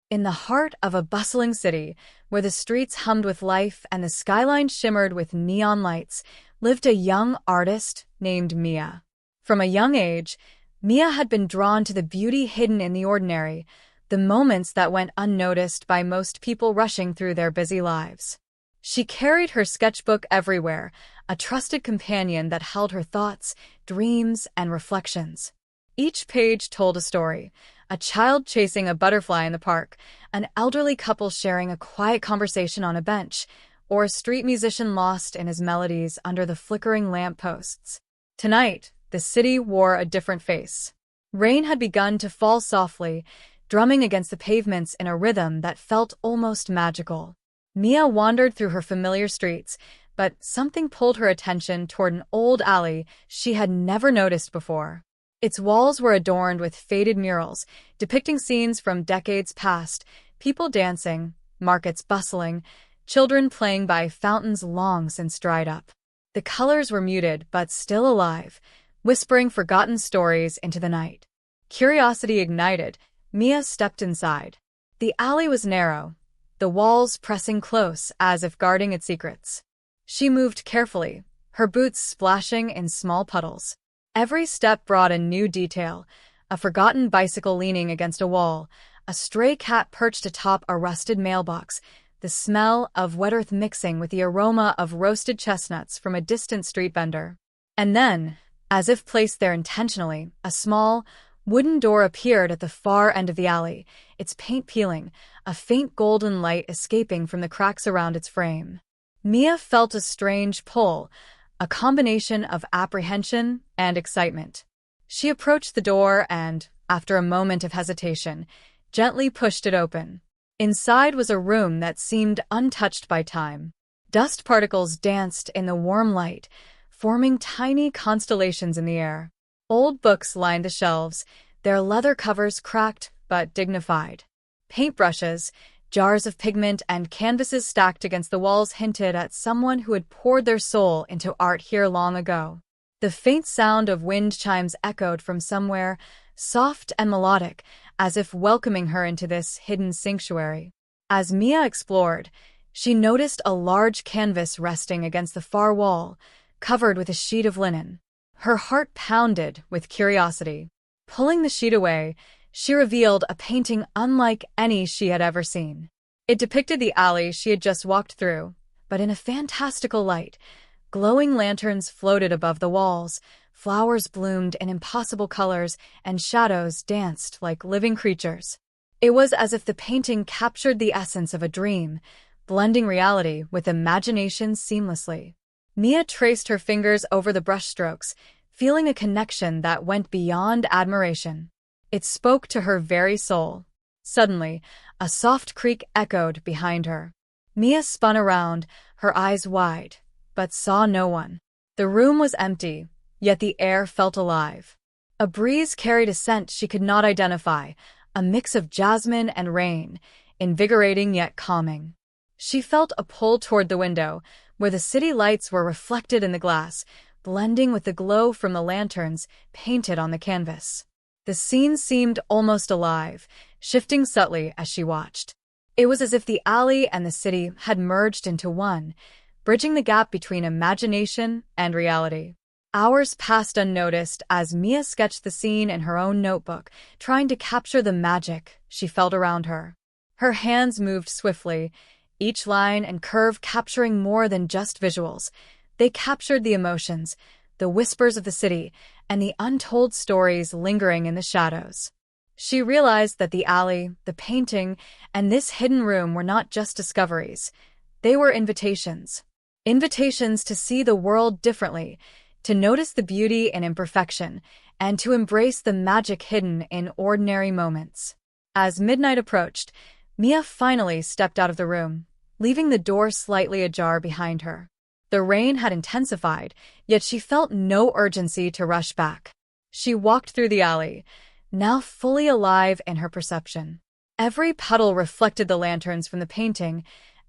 In the heart of a bustling city, where the streets hummed with life and the skyline shimmered with neon lights, lived a young artist named Mia. From a young age, Mia had been drawn to the beauty hidden in the ordinary, the moments that went unnoticed by most people rushing through their busy lives. She carried her sketchbook everywhere, a trusted companion that held her thoughts, dreams, and reflections. Each page told a story: a child chasing a butterfly in the park, an elderly couple sharing a quiet conversation on a bench, or a street musician lost in his melodies under the flickering lampposts. Tonight, the city wore a different face. Rain had begun to fall softly, drumming against the pavements in a rhythm that felt almost magical. Mia wandered through her familiar streets, but something pulled her attention toward an old alley she had never noticed before. Its walls were adorned with faded murals, depicting scenes from decades past, people dancing, markets bustling, children playing by fountains long since dried up. The colors were muted but still alive, whispering forgotten stories into the night. Curiosity ignited, Mia stepped inside. The alley was narrow, the walls pressing close as if guarding its secrets. She moved carefully, her boots splashing in small puddles. Every step brought a new detail: a forgotten bicycle leaning against a wall, a stray cat perched atop a rusted mailbox, the smell of wet earth mixing with the aroma of roasted chestnuts from a distant street vendor. And then, as if placed there intentionally, a small, wooden door appeared at the far end of the alley, its paint peeling, a faint golden light escaping from the cracks around its frame. Mia felt a strange pull, a combination of apprehension and excitement. She approached the door and, after a moment of hesitation, gently pushed it open. Inside was a room that seemed untouched by time. Dust particles danced in the warm light, forming tiny constellations in the air. Old books lined the shelves, their leather covers cracked but dignified. Paintbrushes, jars of pigment, and canvases stacked against the walls hinted at someone who had poured their soul into art here long ago. The faint sound of wind chimes echoed from somewhere, soft and melodic, as if welcoming her into this hidden sanctuary. As Mia explored, she noticed a large canvas resting against the far wall, covered with a sheet of linen. Her heart pounded with curiosity. Pulling the sheet away, she revealed a painting unlike any she had ever seen. It depicted the alley she had just walked through, but in a fantastical light. Glowing lanterns floated above the walls, flowers bloomed in impossible colors, and shadows danced like living creatures. It was as if the painting captured the essence of a dream, blending reality with imagination seamlessly. Mia traced her fingers over the brushstrokes, feeling a connection that went beyond admiration. It spoke to her very soul. Suddenly, a soft creak echoed behind her. Mia spun around, her eyes wide, but saw no one. The room was empty, yet the air felt alive. A breeze carried a scent she could not identify, a mix of jasmine and rain, invigorating yet calming. She felt a pull toward the window, where the city lights were reflected in the glass, blending with the glow from the lanterns painted on the canvas. The scene seemed almost alive, shifting subtly as she watched. It was as if the alley and the city had merged into one, bridging the gap between imagination and reality. Hours passed unnoticed as Mia sketched the scene in her own notebook, trying to capture the magic she felt around her. Her hands moved swiftly, each line and curve capturing more than just visuals. They captured the emotions, the whispers of the city, and the untold stories lingering in the shadows. She realized that the alley, the painting, and this hidden room were not just discoveries. They were invitations. Invitations to see the world differently, to notice the beauty in imperfection, and to embrace the magic hidden in ordinary moments. As midnight approached, Mia finally stepped out of the room, leaving the door slightly ajar behind her. The rain had intensified, yet she felt no urgency to rush back. She walked through the alley, now fully alive in her perception. Every puddle reflected the lanterns from the painting,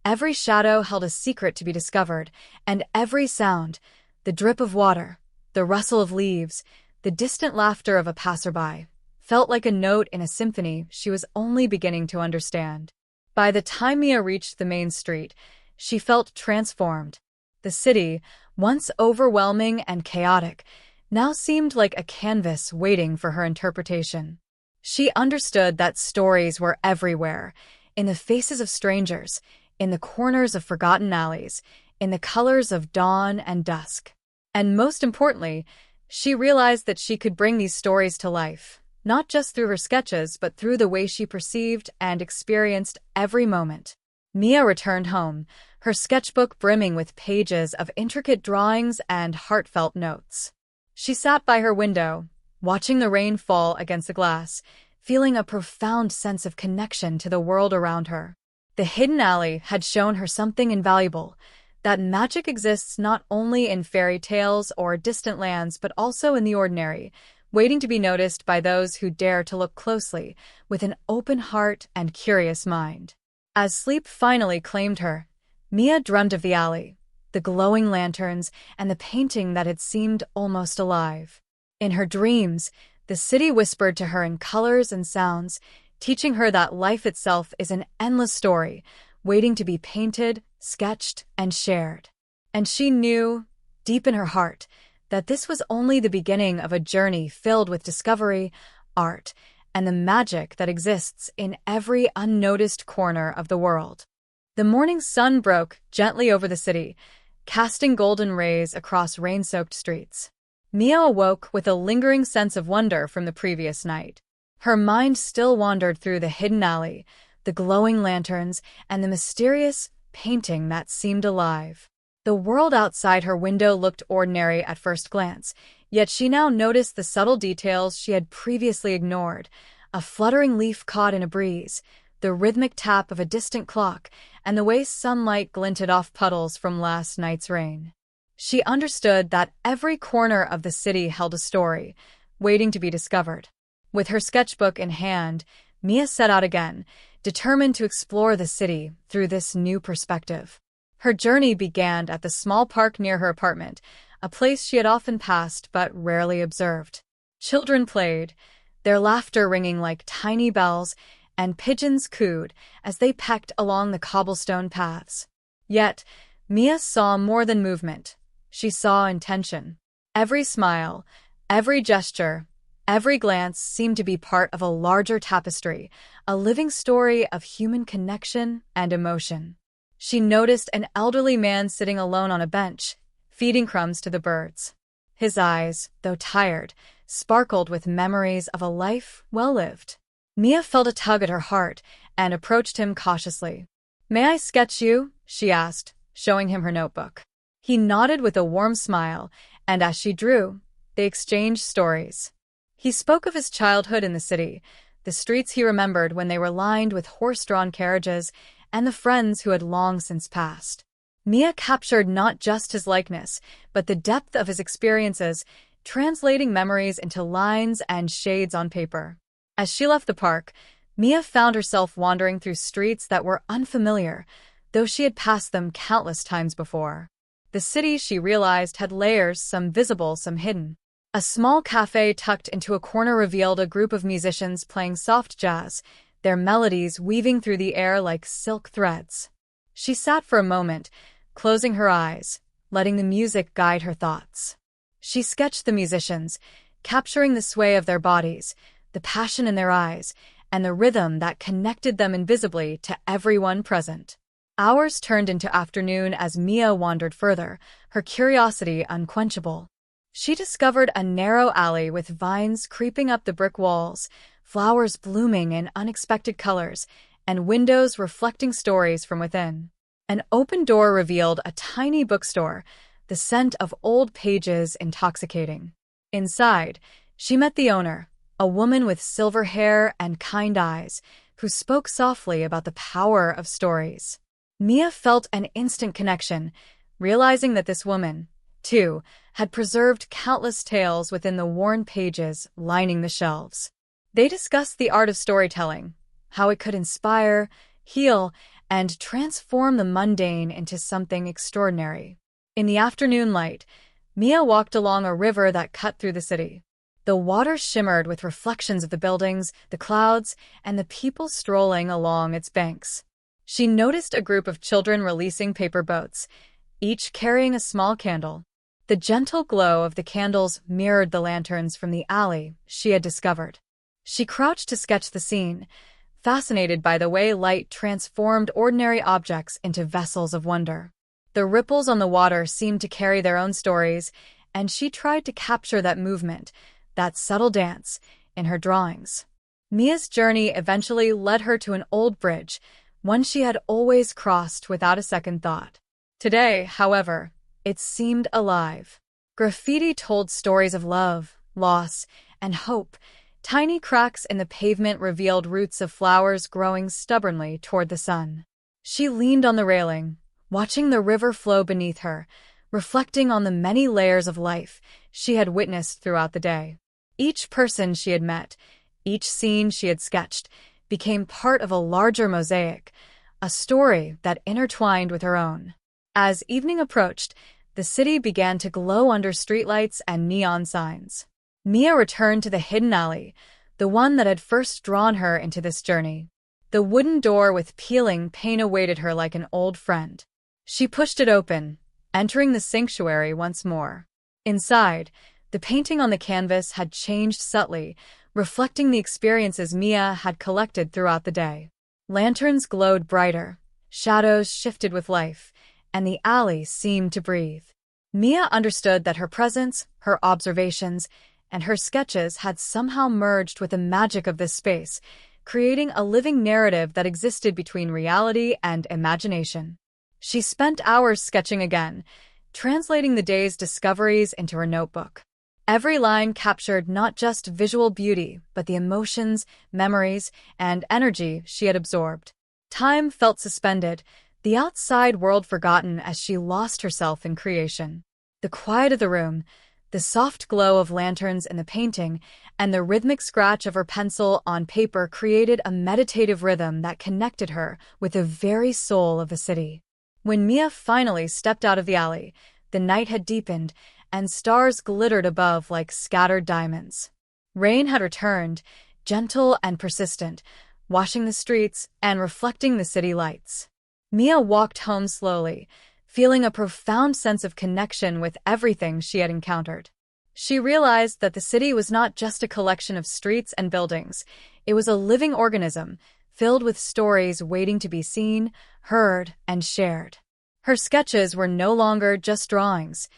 every shadow held a secret to be discovered, and every sound, the drip of water, the rustle of leaves, the distant laughter of a passerby, felt like a note in a symphony she was only beginning to understand. By the time Mia reached the main street, she felt transformed. The city, once overwhelming and chaotic, now seemed like a canvas waiting for her interpretation. She understood that stories were everywhere, in the faces of strangers, in the corners of forgotten alleys, in the colors of dawn and dusk. And most importantly, she realized that she could bring these stories to life, not just through her sketches, but through the way she perceived and experienced every moment. Mia returned home, her sketchbook brimming with pages of intricate drawings and heartfelt notes. She sat by her window, watching the rain fall against the glass, feeling a profound sense of connection to the world around her. The hidden alley had shown her something invaluable, that magic exists not only in fairy tales or distant lands but also in the ordinary, waiting to be noticed by those who dare to look closely, with an open heart and curious mind. As sleep finally claimed her, Mia dreamed of the alley, the glowing lanterns, and the painting that had seemed almost alive. In her dreams, the city whispered to her in colors and sounds, teaching her that life itself is an endless story, waiting to be painted, sketched, and shared. And she knew, deep in her heart, that this was only the beginning of a journey filled with discovery, art, and the magic that exists in every unnoticed corner of the world. The morning sun broke gently over the city, casting golden rays across rain-soaked streets. Mia awoke with a lingering sense of wonder from the previous night. Her mind still wandered through the hidden alley, the glowing lanterns, and the mysterious painting that seemed alive. The world outside her window looked ordinary at first glance, yet she now noticed the subtle details she had previously ignored: a fluttering leaf caught in a breeze, the rhythmic tap of a distant clock, and the way sunlight glinted off puddles from last night's rain. She understood that every corner of the city held a story, waiting to be discovered. With her sketchbook in hand, Mia set out again, determined to explore the city through this new perspective. Her journey began at the small park near her apartment, a place she had often passed but rarely observed. Children played, their laughter ringing like tiny bells, and pigeons cooed as they pecked along the cobblestone paths. Yet, Mia saw more than movement. She saw intention. Every smile, every gesture, every glance seemed to be part of a larger tapestry, a living story of human connection and emotion. She noticed an elderly man sitting alone on a bench, feeding crumbs to the birds. His eyes, though tired, sparkled with memories of a life well lived. Mia felt a tug at her heart and approached him cautiously. "May I sketch you?" she asked, showing him her notebook. He nodded with a warm smile, and as she drew, they exchanged stories. He spoke of his childhood in the city, the streets he remembered when they were lined with horse-drawn carriages, and the friends who had long since passed. Mia captured not just his likeness, but the depth of his experiences, translating memories into lines and shades on paper. As she left the park, Mia found herself wandering through streets that were unfamiliar, though she had passed them countless times before. The city, she realized, had layers, some visible, some hidden. A small cafe tucked into a corner revealed a group of musicians playing soft jazz, their melodies weaving through the air like silk threads. She sat for a moment, closing her eyes, letting the music guide her thoughts. She sketched the musicians, capturing the sway of their bodies, the passion in their eyes, and the rhythm that connected them invisibly to everyone present. Hours turned into afternoon as Mia wandered further, her curiosity unquenchable. She discovered a narrow alley with vines creeping up the brick walls, flowers blooming in unexpected colors, and windows reflecting stories from within. An open door revealed a tiny bookstore, the scent of old pages intoxicating. Inside, she met the owner, a woman with silver hair and kind eyes, who spoke softly about the power of stories. Mia felt an instant connection, realizing that this woman, too, had preserved countless tales within the worn pages lining the shelves. They discussed the art of storytelling, how it could inspire, heal, and transform the mundane into something extraordinary. In the afternoon light, Mia walked along a river that cut through the city. The water shimmered with reflections of the buildings, the clouds, and the people strolling along its banks. She noticed a group of children releasing paper boats, each carrying a small candle. The gentle glow of the candles mirrored the lanterns from the alley she had discovered. She crouched to sketch the scene, fascinated by the way light transformed ordinary objects into vessels of wonder. The ripples on the water seemed to carry their own stories, and she tried to capture that movement, that subtle dance, in her drawings. Mia's journey eventually led her to an old bridge, one she had always crossed without a second thought. Today, however, it seemed alive. Graffiti told stories of love, loss, and hope. Tiny cracks in the pavement revealed roots of flowers growing stubbornly toward the sun. She leaned on the railing, watching the river flow beneath her, reflecting on the many layers of life she had witnessed throughout the day. Each person she had met, each scene she had sketched, became part of a larger mosaic, a story that intertwined with her own. As evening approached, the city began to glow under streetlights and neon signs. Mia returned to the hidden alley, the one that had first drawn her into this journey. The wooden door with peeling pane awaited her like an old friend. She pushed it open, entering the sanctuary once more. Inside, the painting on the canvas had changed subtly, reflecting the experiences Mia had collected throughout the day. Lanterns glowed brighter, shadows shifted with life, and the alley seemed to breathe. Mia understood that her presence, her observations, and her sketches had somehow merged with the magic of this space, creating a living narrative that existed between reality and imagination. She spent hours sketching again, translating the day's discoveries into her notebook. Every line captured not just visual beauty, but the emotions, memories, and energy she had absorbed. Time felt suspended, the outside world forgotten as she lost herself in creation. The quiet of the room, the soft glow of lanterns in the painting, and the rhythmic scratch of her pencil on paper created a meditative rhythm that connected her with the very soul of the city. When Mia finally stepped out of the alley, the night had deepened, and stars glittered above like scattered diamonds. Rain had returned, gentle and persistent, washing the streets and reflecting the city lights. Mia walked home slowly, feeling a profound sense of connection with everything she had encountered. She realized that the city was not just a collection of streets and buildings, it was a living organism, filled with stories waiting to be seen, heard, and shared. Her sketches were no longer just drawings.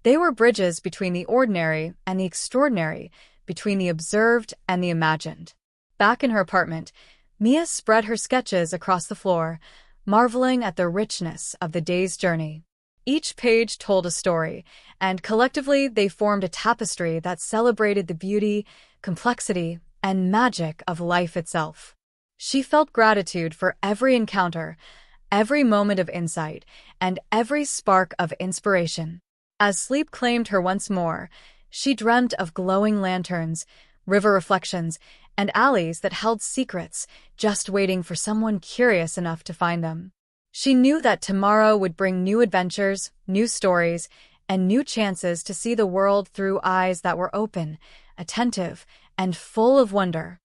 They were bridges between the ordinary and the extraordinary, between the observed and the imagined. Back in her apartment, Mia spread her sketches across the floor, marveling at the richness of the day's journey. Each page told a story, and collectively they formed a tapestry that celebrated the beauty, complexity, and magic of life itself. She felt gratitude for every encounter, every moment of insight, and every spark of inspiration. As sleep claimed her once more, she dreamt of glowing lanterns, river reflections, and alleys that held secrets, just waiting for someone curious enough to find them. She knew that tomorrow would bring new adventures, new stories, and new chances to see the world through eyes that were open, attentive, and full of wonder.